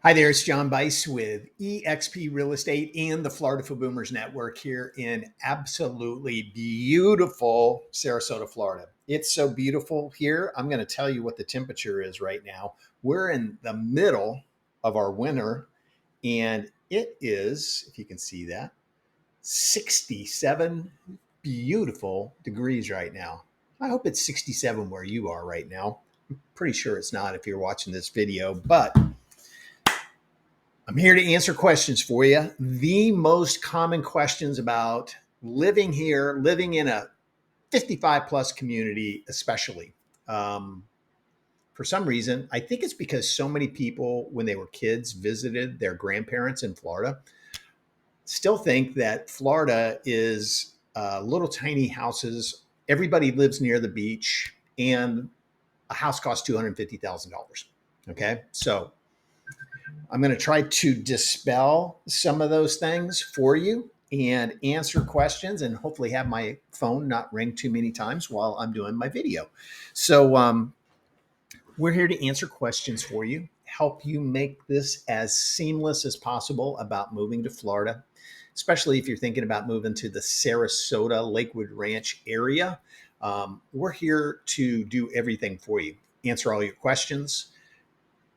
Hi there, it's John Bice with eXp Real Estate and the Florida for Boomers Network here in absolutely beautiful Sarasota, Florida. It's so beautiful here. I'm going to tell you what the temperature is right now. We're in the middle of our winter, and it is, if you can see that, 67 beautiful degrees right now. I hope it's 67 where you are right now. I'm pretty sure it's not if you're watching this video, but I'm here to answer questions for you. The most common questions about living here, living in a 55 plus community, especially. For some reason, I think it's because so many people, when they were kids, visited their grandparents in Florida, still think that Florida is little tiny houses. Everybody lives near the beach, and a house costs $250,000. Okay. So I'm going to try to dispel some of those things for you and answer questions and hopefully have my phone not ring too many times while I'm doing my video. So we're here to answer questions for you, help you make this as seamless as possible about moving to Florida, especially if you're thinking about moving to the Sarasota Lakewood Ranch area. We're here to do everything for you, answer all your questions,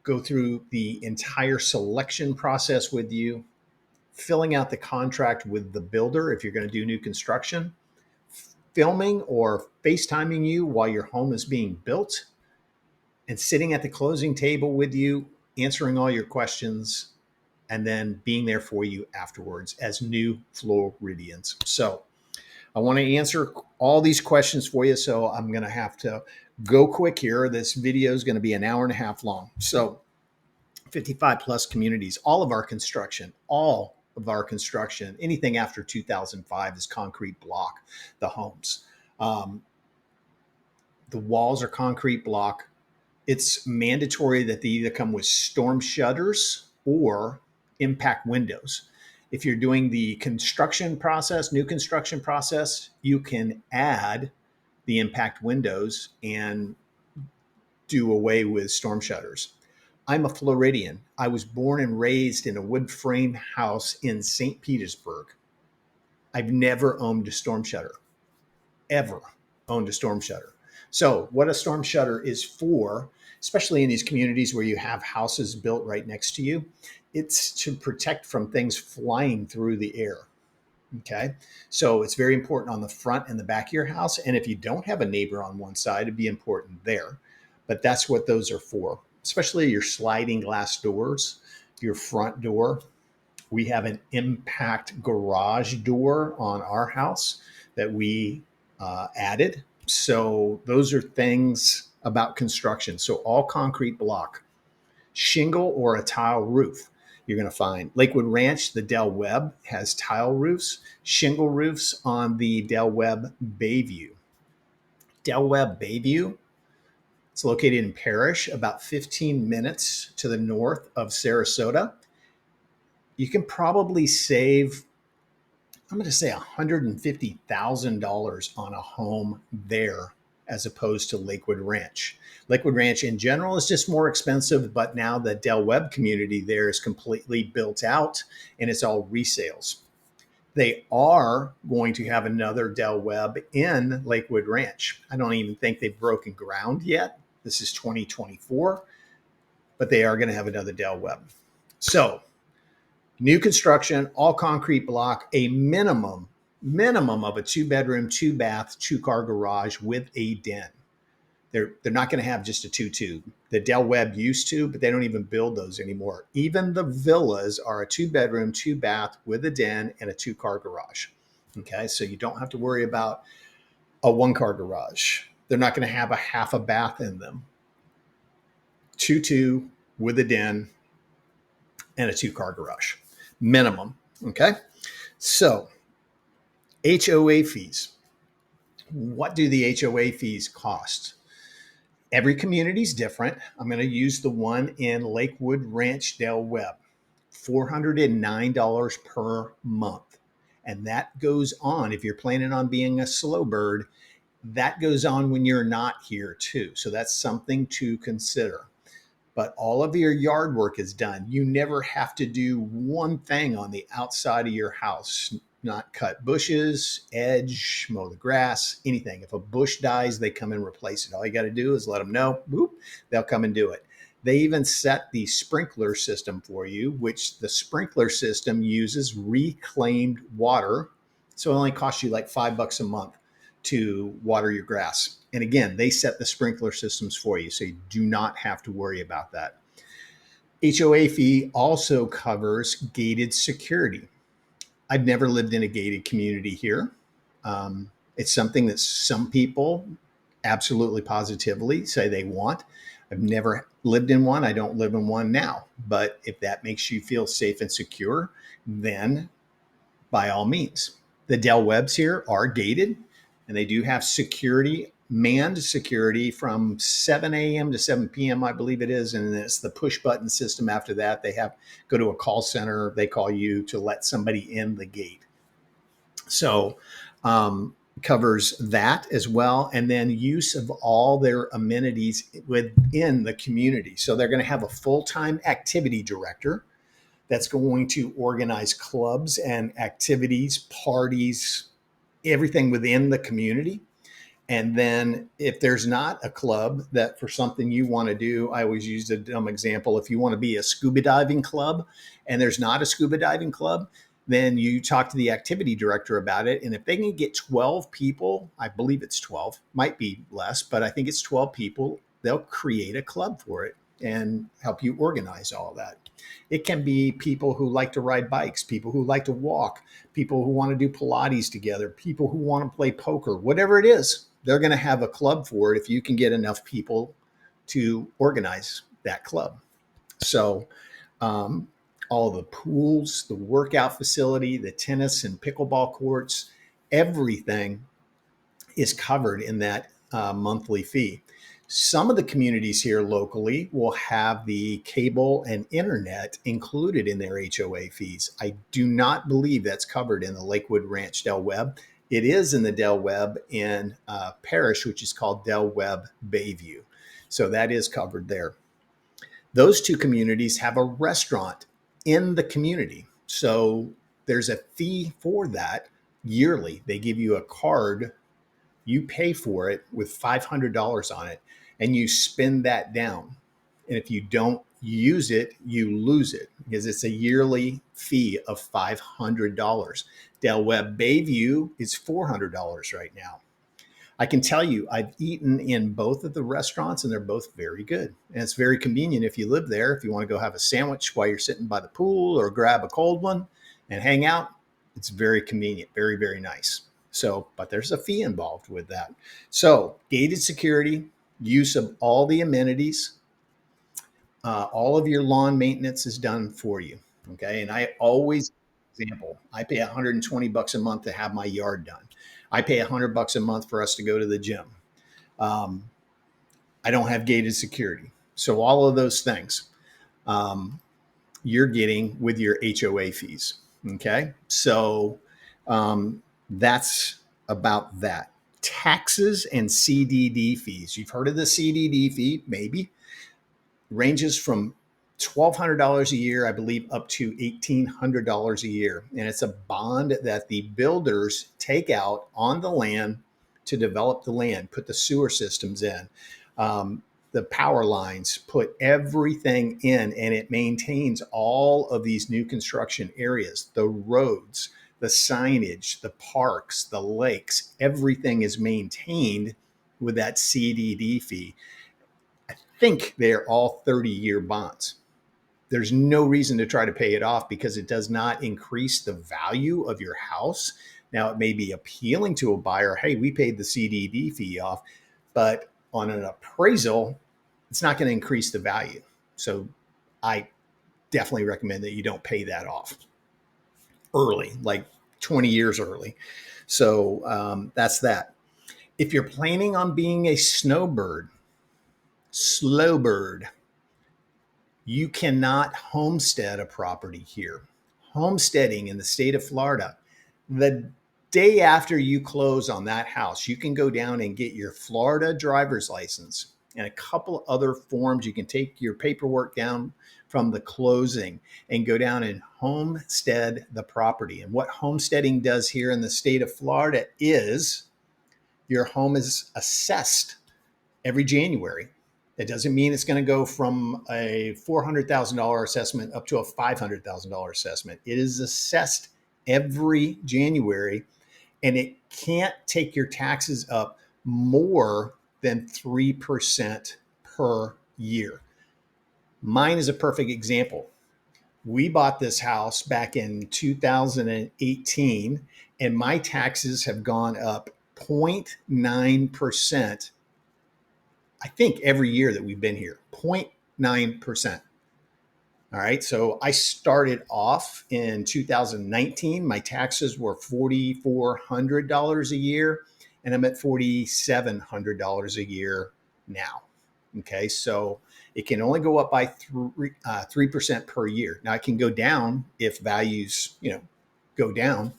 go through the entire selection process with you, filling out the contract with the builder if you're going to do new construction, filming or FaceTiming you while your home is being built, and sitting at the closing table with you, answering all your questions, and then being there for you afterwards as new Floridians. So I want to answer all these questions for you. So I'm going to have to go quick here. This video is going to be an hour and a half long. So 55 plus communities, all of our construction, anything after 2005 is concrete block, the homes. The walls are concrete block. It's mandatory that they either come with storm shutters or impact windows. If you're doing the construction process, new construction process, you can add the impact windows and do away with storm shutters. I'm a Floridian. I was born and raised in a wood frame house in St. Petersburg. I've never owned a storm shutter, ever owned a storm shutter. So what a storm shutter is for, especially in these communities where you have houses built right next to you, it's to protect from things flying through the air. Okay. So it's very important on the front and the back of your house. And if you don't have a neighbor on one side, it'd be important there. But that's what those are for, especially your sliding glass doors, your front door. We have an impact garage door on our house that we added. So those are things about construction. So all concrete block, shingle or a tile roof. You're going to find Lakewood Ranch, the Del Webb has tile roofs, shingle roofs on the Del Webb Bayview. Del Webb Bayview, it's located in Parrish, about 15 minutes to the north of Sarasota. You can probably save, I'm going to say $150,000 on a home there as opposed to Lakewood Ranch. Lakewood Ranch in general is just more expensive, but now the Del Webb community there is completely built out and it's all resales. They are going to have another Del Webb in Lakewood Ranch. I don't even think they've broken ground yet. This is 2024, but they are going to have another Del Webb. So new construction, all concrete block, a minimum of a 2-bedroom, 2-bath, 2-car garage with a den. They're not going to have just a 2-2. The Del Webb used to, but they don't even build those anymore. Even the villas are a 2-bedroom, 2-bath with a den and a 2-car garage. Okay, so you don't have to worry about a 1-car garage. They're not going to have a half a bath in them. 2-2 with a den and a 2-car garage. Minimum. Okay. So HOA fees. What do the HOA fees cost? Every community is different. I'm going to use the one in Lakewood Ranch Del Webb, $409 per month. And that goes on, if you're planning on being a slow bird, that goes on when you're not here too. So that's something to consider. but all of your yard work is done. You never have to do one thing on the outside of your house, not cut bushes, edge, mow the grass, anything. If a bush dies, they come and replace it. All you got to do is let them know, boop, they'll come and do it. They even set the sprinkler system for you, which the sprinkler system uses reclaimed water. So it only costs you like $5 a month to water your grass. And again, they set the sprinkler systems for you, so you do not have to worry about that. HOA fee also covers gated security. I've never lived in a gated community here. It's something that some people absolutely positively say they want. I've never lived in one. I don't live in one now. But if that makes you feel safe and secure, then by all means. The Del Webbs here are gated, and they do have security, manned security from 7 a.m. to 7 p.m., I believe it is. And it's the push button system after that. They have go to a call center. They call you to let somebody in the gate. So covers that as well. And then use of all their amenities within the community. So they're going to have a full-time activity director that's going to organize clubs and activities, parties, everything within the community. And then if there's not a club that for something you want to do, I always use a dumb example. If you want to be a scuba diving club and there's not a scuba diving club, then you talk to the activity director about it. And if they can get 12 people, I believe it's 12, might be less, but I think it's 12 people, they'll create a club for it and help you organize all of that. It can be people who like to ride bikes, people who like to walk, people who want to do Pilates together, people who want to play poker, whatever it is, they're going to have a club for it if you can get enough people to organize that club. So all the pools, the workout facility, the tennis and pickleball courts, everything is covered in that monthly fee. Some of the communities here locally will have the cable and internet included in their HOA fees. I do not believe that's covered in the Lakewood Ranch Del Webb. It is in the Del Webb in Parish, which is called Del Webb Bayview. So that is covered there. Those two communities have a restaurant in the community. So there's a fee for that yearly. They give you a card. You pay for it with $500 on it, and you spend that down. And if you don't use it, you lose it because it's a yearly fee of $500. Del Webb Bayview is $400 right now. I can tell you, I've eaten in both of the restaurants and they're both very good. And it's very convenient if you live there. If you want to go have a sandwich while you're sitting by the pool or grab a cold one and hang out, it's very convenient, very, very nice. So, but there's a fee involved with that. So gated security, use of all the amenities, all of your lawn maintenance is done for you. Okay. And I always, example, I pay $120 a month to have my yard done. I pay $100 a month for us to go to the gym. I don't have gated security. So all of those things you're getting with your HOA fees. Okay. So that's about that. Taxes and CDD fees. You've heard of the CDD fee, maybe. Ranges from $1,200 a year, I believe, up to $1,800 a year. And it's a bond that the builders take out on the land to develop the land, put the sewer systems in, the power lines, put everything in, and it maintains all of these new construction areas, the roads, the signage, the parks, the lakes, everything is maintained with that CDD fee. I think they're all 30-year bonds. There's no reason to try to pay it off because it does not increase the value of your house. Now, it may be appealing to a buyer. Hey, we paid the CDD fee off, but on an appraisal, it's not going to increase the value. So I definitely recommend that you don't pay that off early, like 20 years early. So that's that. If you're planning on being a snowbird, slow bird, you cannot homestead a property here. Homesteading in the state of Florida, the day after you close on that house, you can go down and get your Florida driver's license. and a couple other forms. You can take your paperwork down from the closing and go down and homestead the property. And what homesteading does here in the state of Florida is your home is assessed every January. It doesn't mean it's going to go from a $400,000 assessment up to a $500,000 assessment. It is assessed every January, and it can't take your taxes up more than 3% per year. Mine is a perfect example. We bought this house back in 2018, and my taxes have gone up 0.9%. I think every year that we've been here, 0.9%. All right. So I started off in 2019. My taxes were $4,400 a year, and I'm at $4,700 a year now. Okay. So it can only go up by 3% per year. Now it can go down if values, go down.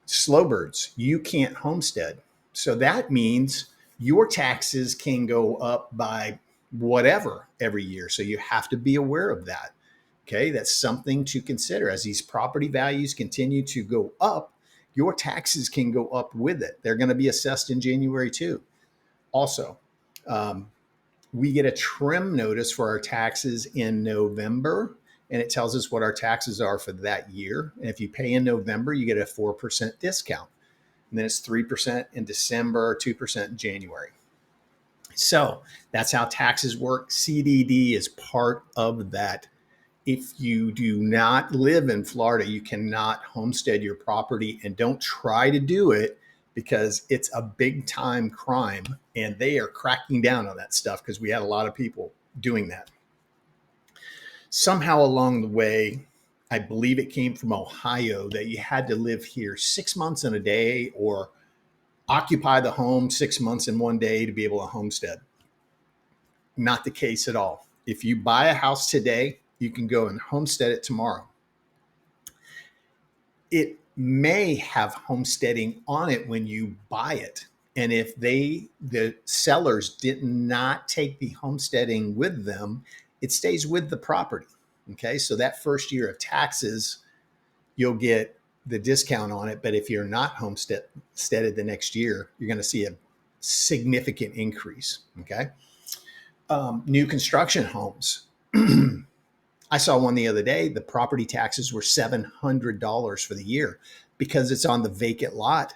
Slow birds, you can't homestead. So that means your taxes can go up by whatever every year. So you have to be aware of that. Okay. That's something to consider. As these property values continue to go up, your taxes can go up with it. They're going to be assessed in January too. Also, we get a trim notice for our taxes in November, and it tells us what our taxes are for that year. And if you pay in November, you get a 4% discount. And then it's 3% in December, 2% in January. So that's how taxes work. CDD is part of that. If you do not live in Florida, you cannot homestead your property, and don't try to do it because it's a big time crime, and they are cracking down on that stuff because we had a lot of people doing that. Somehow along the way, I believe it came from Ohio, that you had to live here 6 months in a day or occupy the home 6 months in one day to be able to homestead. Not the case at all. If you buy a house today, you can go and homestead it tomorrow. It may have homesteading on it when you buy it. And if the sellers did not take the homesteading with them, it stays with the property. Okay. So that first year of taxes, you'll get the discount on it. But if you're not homesteaded the next year, you're going to see a significant increase. Okay. New construction homes. I saw one the other day. The property taxes were $700 for the year because it's on the vacant lot,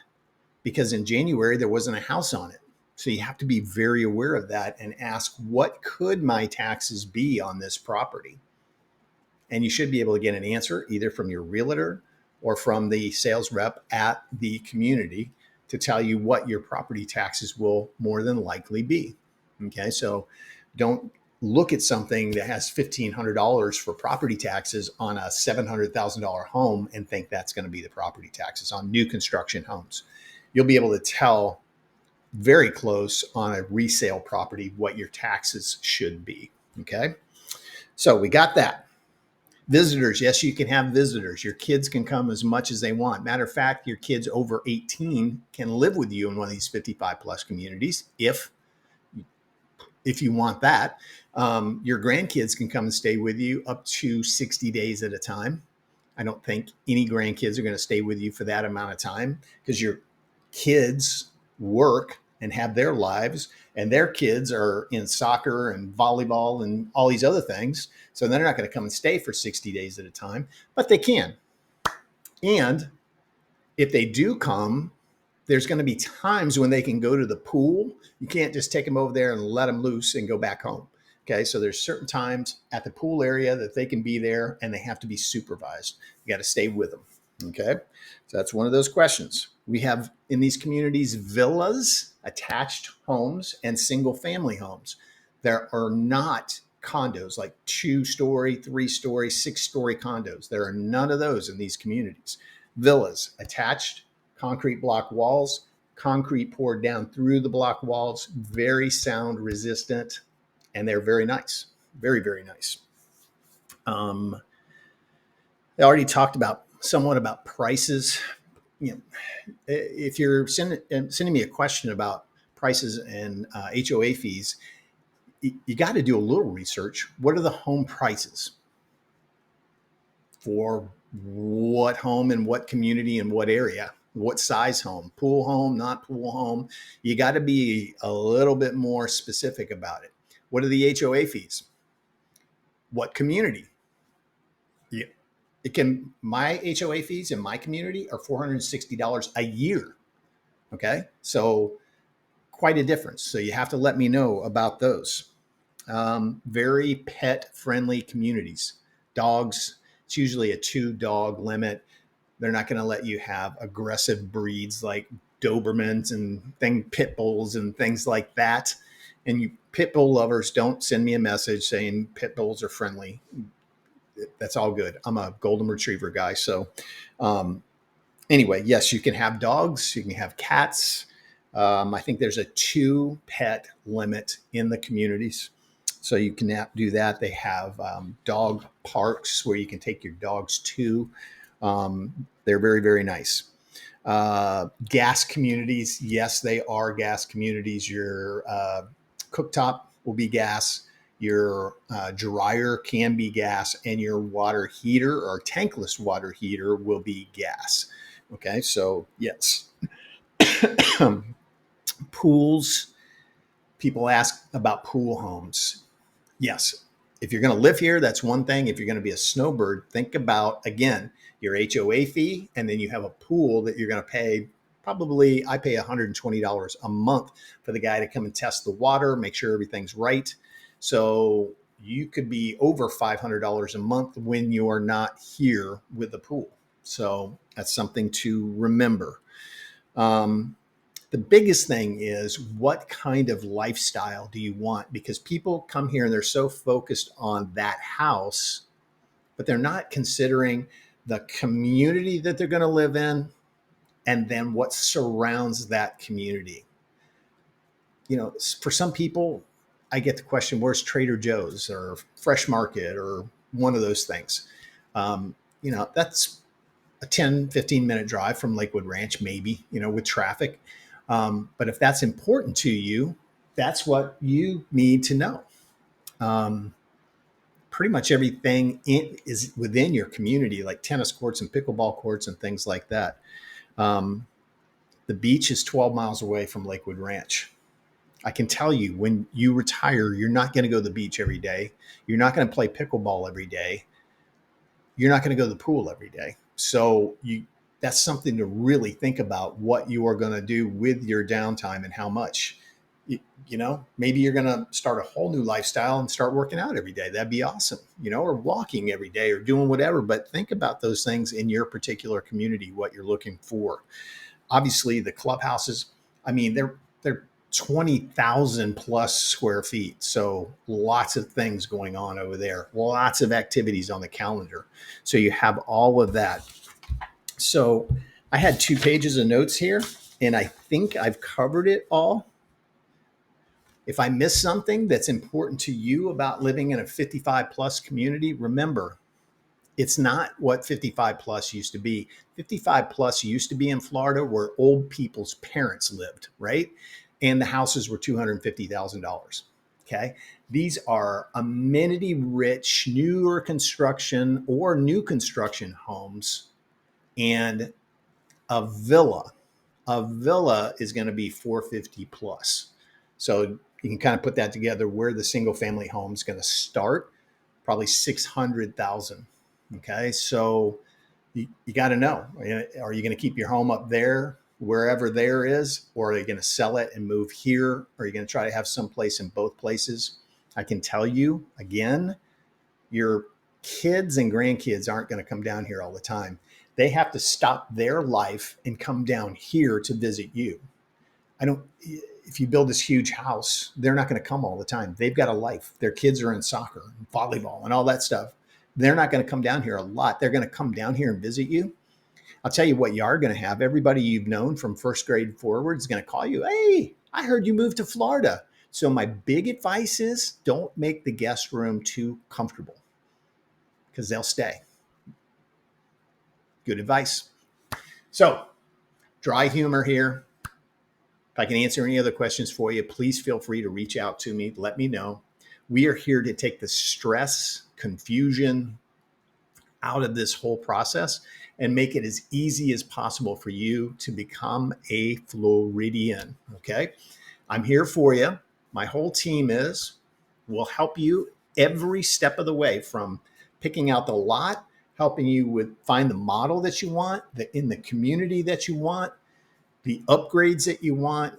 because in January there wasn't a house on it. So you have to be very aware of that and ask, what could my taxes be on this property? And you should be able to get an answer either from your realtor or from the sales rep at the community to tell you what your property taxes will more than likely be. Okay, so don't look at something that has $1,500 for property taxes on a $700,000 home and think that's going to be the property taxes on new construction homes. You'll be able to tell very close on a resale property what your taxes should be. Okay. So we got that. Visitors. Yes, you can have visitors. Your kids can come as much as they want. Matter of fact, your kids over 18 can live with you in one of these 55 plus communities if you want that. Your grandkids can come and stay with you up to 60 days at a time. I don't think any grandkids are going to stay with you for that amount of time because your kids work and have their lives, and their kids are in soccer and volleyball and all these other things. So they're not going to come and stay for 60 days at a time, but they can. And if they do come, there's going to be times when they can go to the pool. You can't just take them over there and let them loose and go back home. Okay. So there's certain times at the pool area that they can be there, and they have to be supervised. You got to stay with them. Okay. So that's one of those questions. We have in these communities villas, attached homes, and single family homes. There are not condos like 2-story, 3-story, 6-story condos. There are none of those in these communities. Villas, attached, concrete block walls, concrete poured down through the block walls, very sound resistant, and they're very nice. Very, very nice. I already talked somewhat about prices. If you're sending me a question about prices and HOA fees, you got to do a little research. What are the home prices for what home and what community and what area? What size home? Pool home, not pool home? You got to be a little bit more specific about it. What are the HOA fees? What community? Yeah. My HOA fees in my community are $460 a year. Okay. So quite a difference. So you have to let me know about those. Very pet friendly communities. Dogs, it's usually a 2-dog limit. They're not going to let you have aggressive breeds like Dobermans and pit bulls and things like that. And you pit bull lovers, don't send me a message saying pit bulls are friendly. That's all good. I'm a golden retriever guy. So anyway, yes, you can have dogs, you can have cats. I think there's a 2-pet limit in the communities. So you can do that. They have dog parks where you can take your dogs to. They're very, very nice. Gas communities. Yes, they are gas communities. Your cooktop will be gas. Your dryer can be gas, and your water heater or tankless water heater will be gas. Okay, so yes. Pools. People ask about pool homes. Yes, if you're going to live here, that's one thing. If you're going to be a snowbird, think about, again, your HOA fee, and then you have a pool that you're going to pay. Probably I pay $120 a month for the guy to come and test the water, make sure everything's right. So you could be over $500 a month when you're not here with the pool. So that's something to remember. The biggest thing is, what kind of lifestyle do you want? Because people come here and they're so focused on that house, but they're not considering the community that they're going to live in and then what surrounds that community. You know, for some people, I get the question, where's Trader Joe's or Fresh Market or one of those things? That's a 10, 15-minute drive from Lakewood Ranch, maybe, with traffic. But if that's important to you, that's what you need to know. Pretty much everything is within your community, like tennis courts and pickleball courts and things like that. The beach is 12 miles away from Lakewood Ranch. I can tell you, when you retire, you're not going to go to the beach every day. You're not going to play pickleball every day. You're not going to go to the pool every day. So that's something to really think about, what you are going to do with your downtime and how much. Maybe you're going to start a whole new lifestyle and start working out every day. That'd be awesome, or walking every day or doing whatever. But think about those things in your particular community, what you're looking for. Obviously, the clubhouses, they're 20,000 plus square feet. So lots of things going on over there, lots of activities on the calendar. So you have all of that. So I had 2 pages of notes here, and I think I've covered it all. If I missed something that's important to you about living in a 55 plus community, remember, it's not what 55 plus used to be. 55 plus used to be in Florida where old people's parents lived, right? And the houses were $250,000. Okay. These are amenity rich, newer construction or new construction homes. And a villa is going to be 450 plus. So you can kind of put that together, where the single family home is going to start, probably 600,000. Okay. So you got to know, are you going to keep your home up there, wherever there is, or are you going to sell it and move here? Or are you going to try to have some place in both places? I can tell you again, your kids and grandkids aren't going to come down here all the time. They have to stop their life and come down here to visit you. If you build this huge house, they're not going to come all the time. They've got a life. Their kids are in soccer and volleyball and all that stuff. They're not going to come down here a lot. They're going to come down here and visit you. I'll tell you what you are going to have. Everybody you've known from first grade forward is going to call you. Hey, I heard you moved to Florida. So my big advice is, don't make the guest room too comfortable, because they'll stay. Good advice. So, dry humor here. If I can answer any other questions for you, please feel free to reach out to me. Let me know. We are here to take the stress, confusion out of this whole process and make it as easy as possible for you to become a Floridian. Okay. I'm here for you. My whole team will help you every step of the way, from picking out the lot, helping you with find the model that you want, in the community that you want, the upgrades that you want,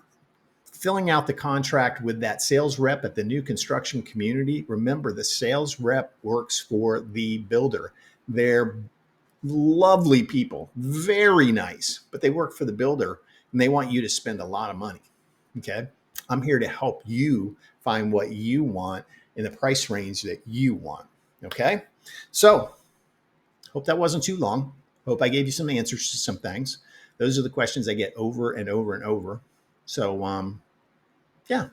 filling out the contract with that sales rep at the new construction community. Remember, the sales rep works for the builder. They're lovely people, very nice, but they work for the builder and they want you to spend a lot of money. Okay. I'm here to help you find what you want in the price range that you want. Okay. So hope that wasn't too long. Hope I gave you some answers to some things. Those are the questions I get over and over and over. So, yeah.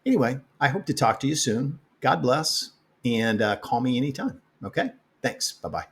Anyway, I hope to talk to you soon. God bless, and call me anytime. Okay. Thanks. Bye-bye.